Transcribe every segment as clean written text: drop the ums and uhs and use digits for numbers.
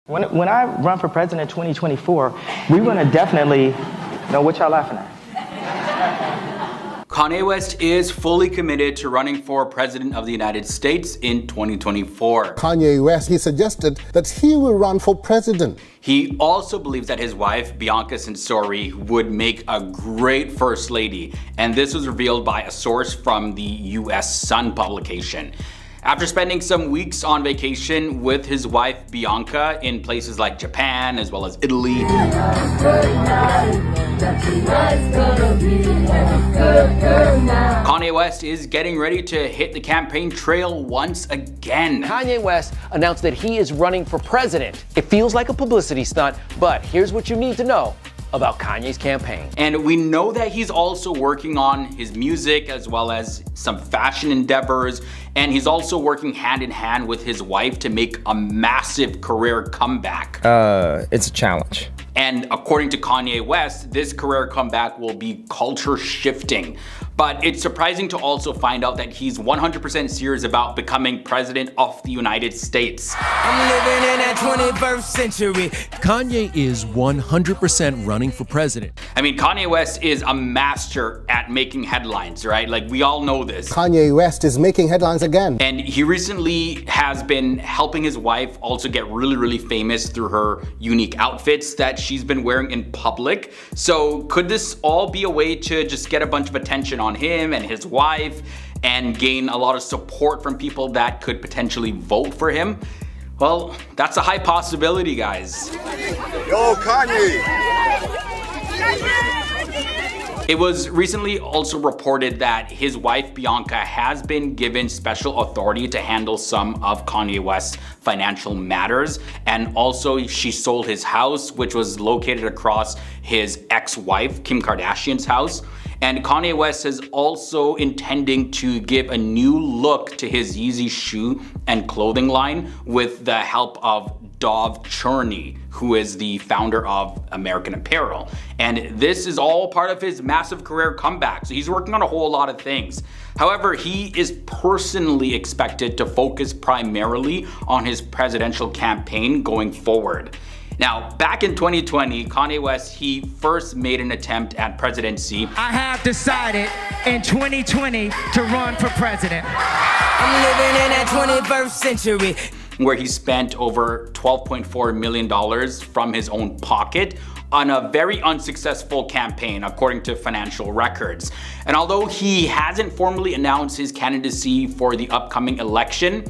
When I run for president in 2024, we're going to definitely know what y'all laughing at. Kanye West is fully committed to running for president of the United States in 2024. Kanye West, he suggested that he will run for president. He also believes that his wife, Bianca Censori, would make a great first lady, and this was revealed by a source from the US Sun publication. After spending some weeks on vacation with his wife Bianca in places like Japan as well as Italy, Kanye West is getting ready to hit the campaign trail once again. Kanye West announced that he is running for president. It feels like a publicity stunt, but here's what you need to know about Kanye's campaign. And we know that he's also working on his music as well as some fashion endeavors, and he's also working hand in hand with his wife to make a massive career comeback. It's a challenge. And according to Kanye West, this career comeback will be culture shifting. But it's surprising to also find out that he's 100% serious about becoming president of the United States. I'm living in that 21st century. Kanye is 100% running for president. I mean, Kanye West is a master at making headlines, right? Like, we all know this. Kanye West is making headlines again. And he recently has been helping his wife also get really famous through her unique outfits that she's been wearing in public. So could this all be a way to just get a bunch of attention on him and his wife and gain a lot of support from people that could potentially vote for him? Well, that's a high possibility, guys. Yo, Kanye! It was recently also reported that his wife Bianca has been given special authority to handle some of Kanye West's financial matters, and also she sold his house, which was located across his ex-wife Kim Kardashian's house. And Kanye West is also intending to give a new look to his Yeezy shoe and clothing line with the help of Dov Cherney, who is the founder of American Apparel. And this is all part of his massive career comeback. So he's working on a whole lot of things. However, he is personally expected to focus primarily on his presidential campaign going forward. Now, back in 2020, Kanye West, he first made an attempt at presidency. I have decided in 2020 to run for president. I'm living in that 21st century, where he spent over $12.4 million from his own pocket on a very unsuccessful campaign, according to financial records. And although he hasn't formally announced his candidacy for the upcoming election,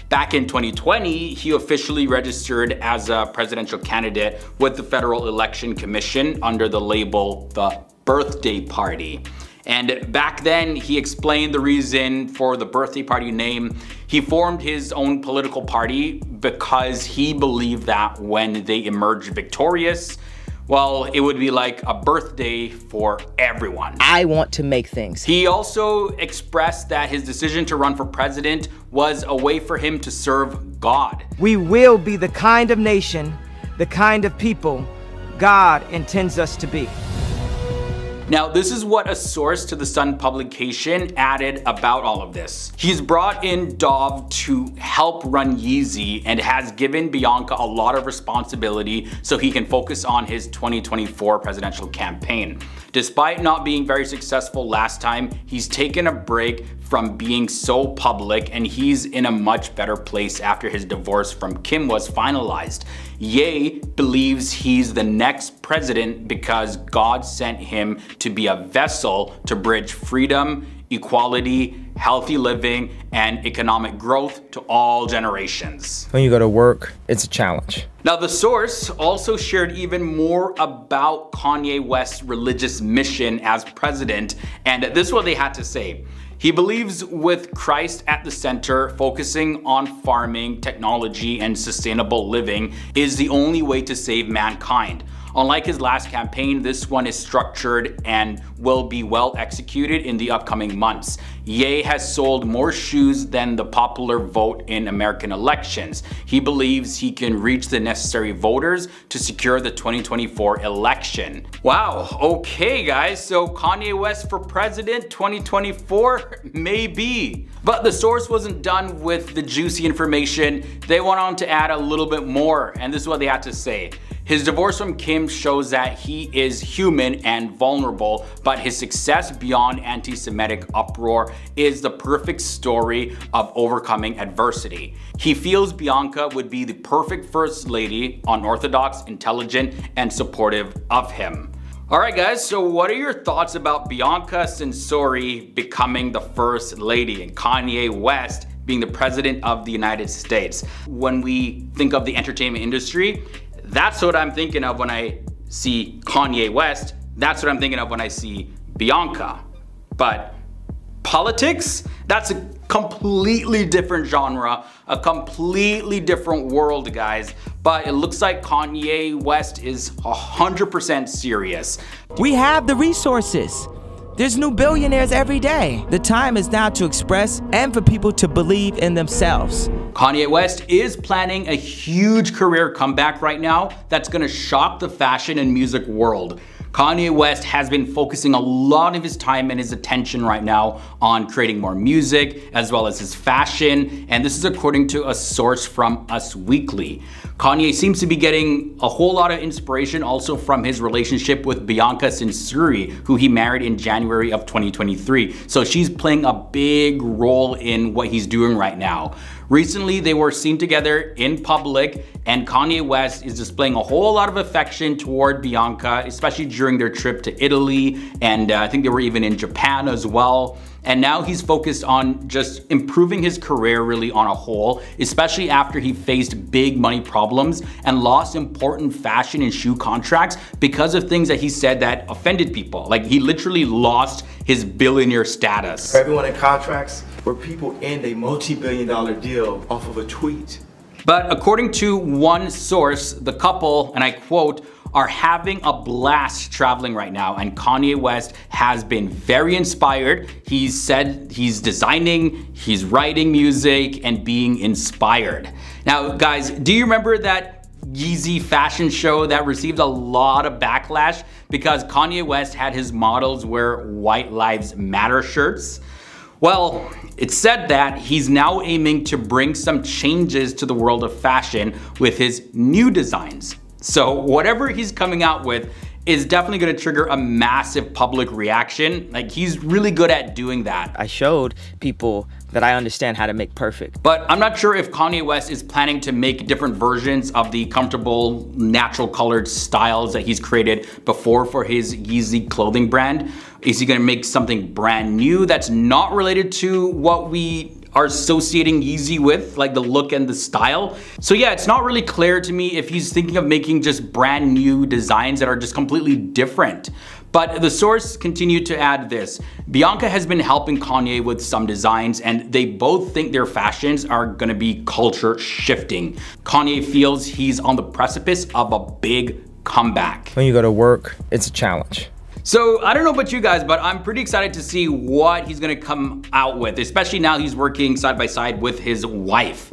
back in 2020, he officially registered as a presidential candidate with the Federal Election Commission under the label The Birthday Party. And back then, he explained the reason for the birthday party name. He formed his own political party because he believed that when they emerged victorious, well, it would be like a birthday for everyone. I want to make things. He also expressed that his decision to run for president was a way for him to serve God. We will be the kind of nation, the kind of people God intends us to be. Now, this is what a source to the Sun publication added about all of this. He's brought in Dov to help run Yeezy and has given Bianca a lot of responsibility so he can focus on his 2024 presidential campaign. Despite not being very successful last time, he's taken a break from being so public, and he's in a much better place after his divorce from Kim was finalized. Ye believes he's the next president because God sent him to be a vessel to bridge freedom, equality, healthy living, and economic growth to all generations. When you go to work, it's a challenge. Now, the source also shared even more about Kanye West's religious mission as president, and this is what they had to say. He believes with Christ at the center, focusing on farming, technology, and sustainable living is the only way to save mankind. Unlike his last campaign, this one is structured and will be well executed in the upcoming months. Ye has sold more shoes than the popular vote in American elections. He believes he can reach the necessary voters to secure the 2024 election. Wow, okay guys, so Kanye West for president 2024? Maybe. But the source wasn't done with the juicy information. They went on to add a little bit more, and this is what they had to say. His divorce from Kim shows that he is human and vulnerable, but his success beyond anti-Semitic uproar is the perfect story of overcoming adversity. He feels Bianca would be the perfect first lady, unorthodox, intelligent, and supportive of him. Alright guys, so what are your thoughts about Bianca Censori becoming the first lady and Kanye West being the president of the United States? When we think of the entertainment industry, that's what I'm thinking of when I see Kanye West. That's what I'm thinking of when I see Bianca. But politics? That's a completely different genre, a completely different world, guys. But it looks like Kanye West is 100% serious. We have the resources. There's new billionaires every day. The time is now to express and for people to believe in themselves. Kanye West is planning a huge career comeback right now that's gonna shock the fashion and music world. Kanye West has been focusing a lot of his time and his attention right now on creating more music as well as his fashion, and this is according to a source from Us Weekly. Kanye seems to be getting a whole lot of inspiration also from his relationship with Bianca Censori, who he married in January of 2023. So she's playing a big role in what he's doing right now. Recently, they were seen together in public, and Kanye West is displaying a whole lot of affection toward Bianca, especially during their trip to Italy, and I think they were even in Japan as well. And now he's focused on just improving his career really on a whole, especially after he faced big money problems and lost important fashion and shoe contracts because of things that he said that offended people. Like, he literally lost his billionaire status. For everyone in contracts, where people end a multi-billion-dollar deal off of a tweet. But according to one source, the couple, and I quote, are having a blast traveling right now, and Kanye West has been very inspired. He said he's designing, he's writing music, and being inspired. Now guys, do you remember that Yeezy fashion show that received a lot of backlash because Kanye West had his models wear White Lives Matter shirts? Well, it's said that he's now aiming to bring some changes to the world of fashion with his new designs. So whatever he's coming out with is definitely gonna trigger a massive public reaction. Like, he's really good at doing that. I showed people that I understand how to make perfect. But I'm not sure if Kanye West is planning to make different versions of the comfortable, natural colored styles that he's created before for his Yeezy clothing brand. Is he gonna make something brand new that's not related to what we are associating Yeezy with, like the look and the style? So yeah, it's not really clear to me if he's thinking of making just brand new designs that are just completely different. But the source continued to add this: Bianca has been helping Kanye with some designs, and they both think their fashions are gonna be culture shifting. Kanye feels he's on the precipice of a big comeback. When you go to work, it's a challenge. So I don't know about you guys, but I'm pretty excited to see what he's gonna come out with, especially now he's working side by side with his wife.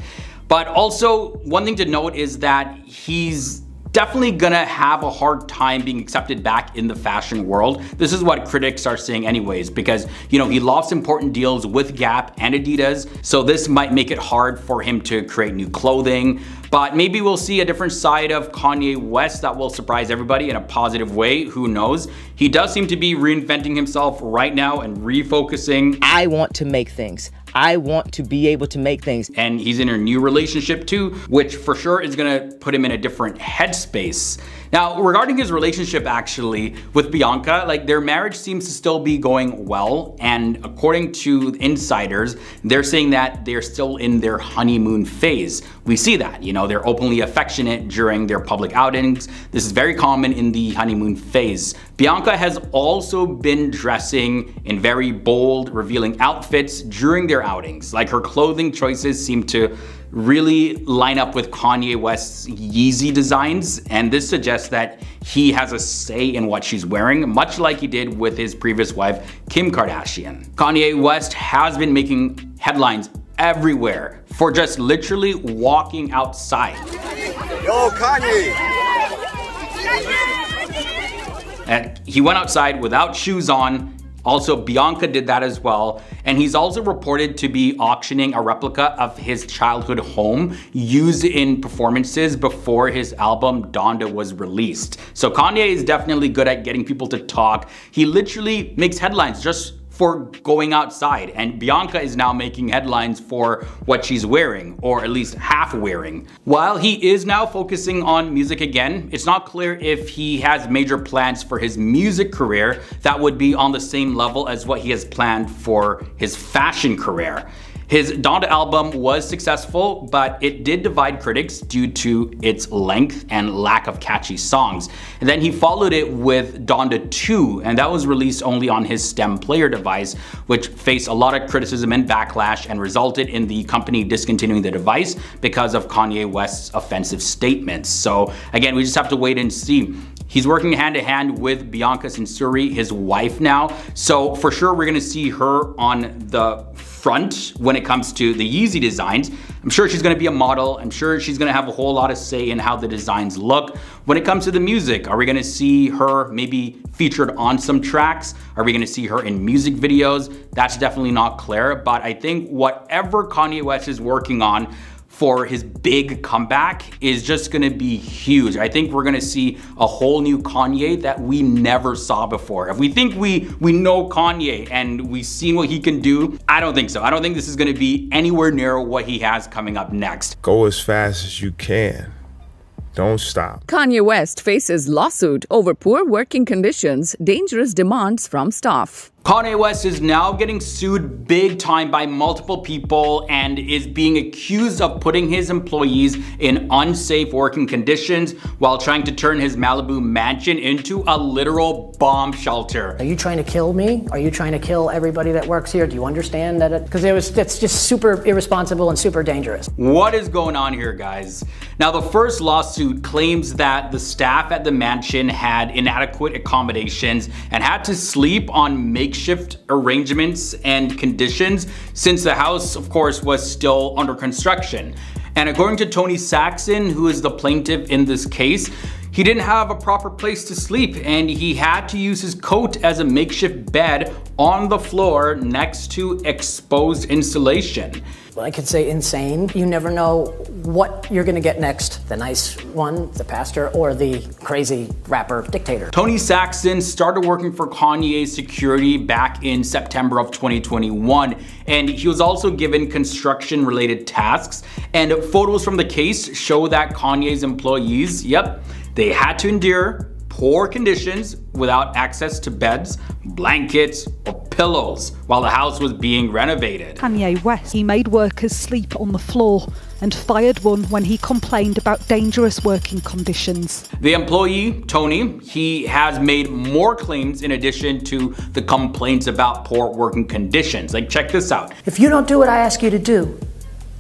But also, one thing to note is that he's definitely gonna have a hard time being accepted back in the fashion world. This is what critics are saying anyways, because, you know, he lost important deals with Gap and Adidas, so this might make it hard for him to create new clothing. But maybe we'll see a different side of Kanye West that will surprise everybody in a positive way, who knows? He does seem to be reinventing himself right now and refocusing. I want to make things. I want to be able to make things. And he's in a new relationship too, which for sure is gonna put him in a different headspace. Now, regarding his relationship actually with Bianca, like, their marriage seems to still be going well, and according to insiders, they're saying that they're still in their honeymoon phase. We see that, you know, they're openly affectionate during their public outings. This is very common in the honeymoon phase. Bianca has also been dressing in very bold, revealing outfits during their outings. Like, her clothing choices seem to really line up with Kanye West's Yeezy designs, and this suggests that he has a say in what she's wearing, much like he did with his previous wife, Kim Kardashian. Kanye West has been making headlines everywhere for just literally walking outside. Yo, Kanye! And he went outside without shoes on. Also, Bianca did that as well. And he's also reported to be auctioning a replica of his childhood home used in performances before his album Donda was released. So Kanye is definitely good at getting people to talk. He literally makes headlines just for going outside, and Bianca is now making headlines for what she's wearing, or at least half wearing. While he is now focusing on music again, it's not clear if he has major plans for his music career that would be on the same level as what he has planned for his fashion career. His Donda album was successful, but it did divide critics due to its length and lack of catchy songs. And then he followed it with Donda 2, and that was released only on his STEM player device, which faced a lot of criticism and backlash and resulted in the company discontinuing the device because of Kanye West's offensive statements. So again, we just have to wait and see. He's working hand in hand with Bianca Censuri, his wife now. So for sure, we're gonna see her on the front when it comes to the Yeezy designs. I'm sure she's gonna be a model. I'm sure she's gonna have a whole lot of say in how the designs look. When it comes to the music, are we gonna see her maybe featured on some tracks? Are we gonna see her in music videos? That's definitely not clear, but I think whatever Kanye West is working on for his big comeback is just gonna be huge. I think we're gonna see a whole new Kanye that we never saw before. If we think we know Kanye and we've seen what he can do, I don't think so. I don't think this is gonna be anywhere near what he has coming up next. Go as fast as you can. Don't stop. Kanye West faces lawsuit over poor working conditions, dangerous demands from staff. Kanye West is now getting sued big time by multiple people and is being accused of putting his employees in unsafe working conditions while trying to turn his Malibu mansion into a literal bomb shelter. Are you trying to kill me? Are you trying to kill everybody that works here? Do you understand that? Because it's just super irresponsible and super dangerous. What is going on here, guys? Now, the first lawsuit claims that the staff at the mansion had inadequate accommodations and had to sleep on makeshift arrangements and conditions since the house, of course, was still under construction. And according to Tony Saxon, who is the plaintiff in this case, he didn't have a proper place to sleep and he had to use his coat as a makeshift bed on the floor next to exposed insulation. Well, I could say insane. You never know what you're gonna get next. The nice one, the pastor, or the crazy rapper dictator. Tony Saxon started working for Kanye's security back in September of 2021, and he was also given construction-related tasks. And photos from the case show that Kanye's employees, yep, they had to endure poor conditions without access to beds, blankets, or pillows while the house was being renovated. Kanye West, he made workers sleep on the floor and fired one when he complained about dangerous working conditions. The employee, Tony, he has made more claims in addition to the complaints about poor working conditions. Like, check this out. If you don't do what I ask you to do,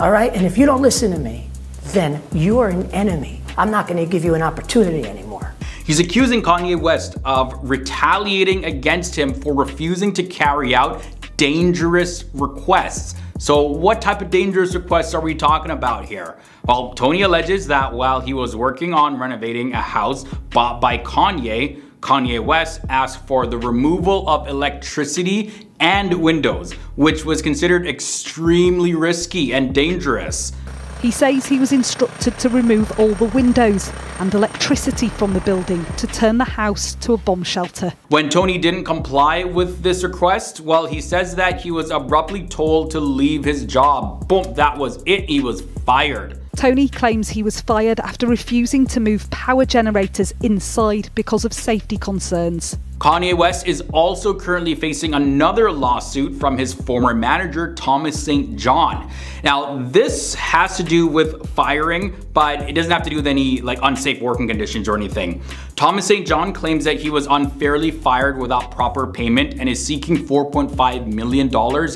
all right, and if you don't listen to me, then you are an enemy. I'm not gonna give you an opportunity anymore. He's accusing Kanye West of retaliating against him for refusing to carry out dangerous requests. So what type of dangerous requests are we talking about here? Well, Tony alleges that while he was working on renovating a house bought by Kanye, Kanye West asked for the removal of electricity and windows, which was considered extremely risky and dangerous. He says he was instructed to remove all the windows and electricity from the building to turn the house to a bomb shelter. When Tony didn't comply with this request, well, he says that he was abruptly told to leave his job. Boom, that was it, he was fired. Tony claims he was fired after refusing to move power generators inside because of safety concerns. Kanye West is also currently facing another lawsuit from his former manager, Thomas St. John. Now, this has to do with firing, but it doesn't have to do with any unsafe working conditions or anything. Thomas St. John claims that he was unfairly fired without proper payment and is seeking $4.5 million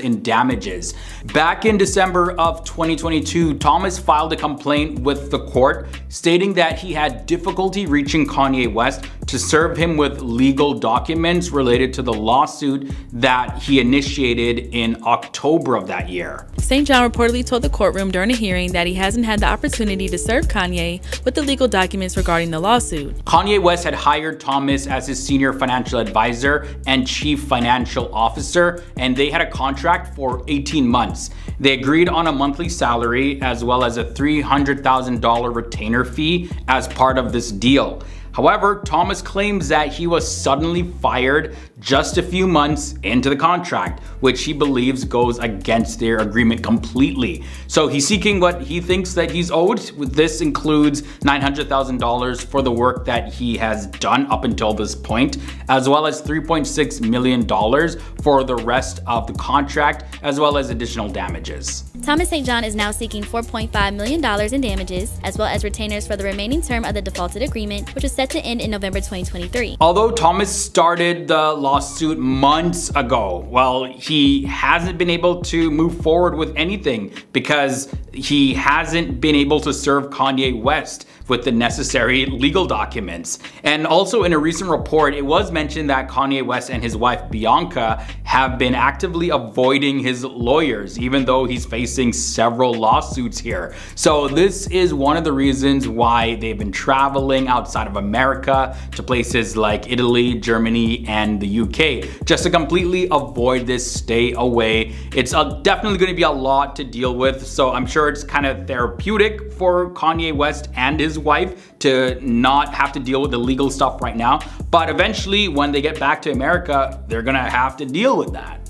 in damages. Back in December of 2022, Thomas filed a complaint with the court stating that he had difficulty reaching Kanye West to serve him with legal documents related to the lawsuit that he initiated in October of that year. St. John reportedly told the courtroom during a hearing that he hasn't had the opportunity to serve Kanye with the legal documents regarding the lawsuit. Kanye West had hired Thomas as his senior financial advisor and chief financial officer, and they had a contract for 18 months. They agreed on a monthly salary as well as a $300,000 retainer fee as part of this deal. However, Thomas claims that he was suddenly fired just a few months into the contract, which he believes goes against their agreement completely. So he's seeking what he thinks that he's owed. This includes $900,000 for the work that he has done up until this point, as well as $3.6 million for the rest of the contract, as well as additional damages. Thomas St. John is now seeking $4.5 million in damages, as well as retainers for the remaining term of the defaulted agreement, which is set to end in November 2023. Although Thomas started the lawsuit months ago, well, he hasn't been able to move forward with anything because he hasn't been able to serve Kanye West with the necessary legal documents. And also in a recent report, it was mentioned that Kanye West and his wife Bianca have been actively avoiding his lawyers, even though he's facing several lawsuits here. So this is one of the reasons why they've been traveling outside of America to places like Italy, Germany, and the UK, just to completely avoid this, stay away. It's definitely going to be a lot to deal with, so I'm sure it's kind of therapeutic for Kanye West and his wife to not have to deal with the legal stuff right now, but eventually when they get back to America, they're gonna have to deal with that.